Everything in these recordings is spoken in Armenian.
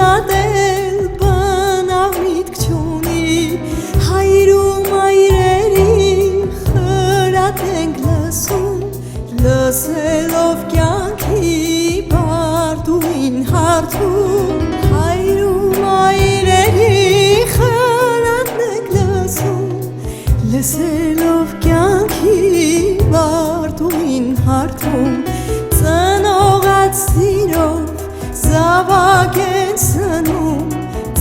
Ադել բնավիթք չունի հայրում այրերի խրատ ենք լսում լսելով կյանքի բարդույն հարթում հայրում այրերի խրատ ենք լսում լսելով կյանքի բարդույն հարթում ծնողած սիրով զավակ են սնում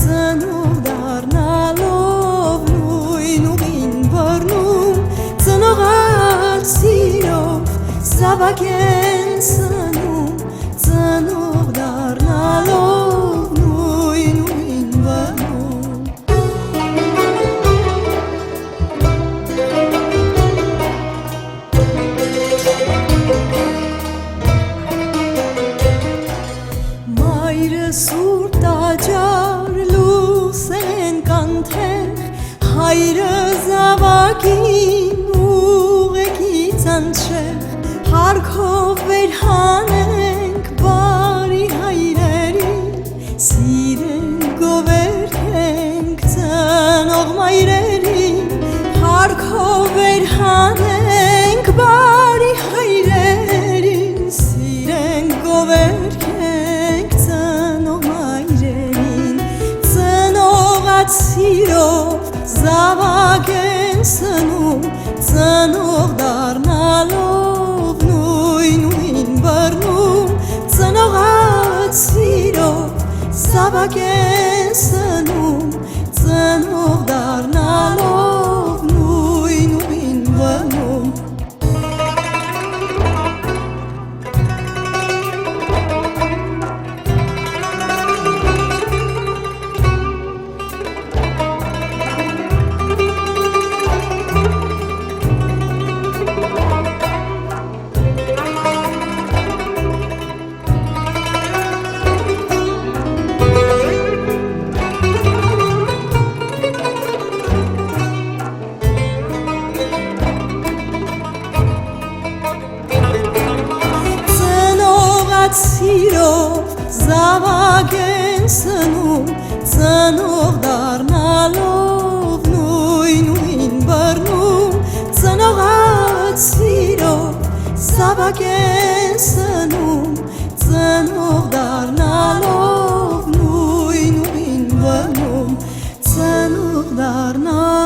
ծնող դառնալով նույն ուղին բռնում ծնողած սիրով զավակ են սնում ծնող դառնալով նույն ուղին բռնում Սուր տաճար լուսեն կանթեղ հայրը զավակին ուղեկից անչեղ հարկով վերհանենք բարի հայրերին սիրենք գովերքենք ծնող մայրերին հարկով վերհանենք բարի հայրերին սիրենք գովերքենք Սիրով զավակ են սնում ծնող դառնալով նույն ուղին բռնում ծնողած սիրով զավակ են սնում ծնող դառնալով նույն ուղին բռնում Սիրով զավակ են սնում ծնող դառնալով նույն ուղին բռնում ծնողած սիրով զավակ են սնում ծնող դառնալով նույն ուղին բռնում ծնող դառնալով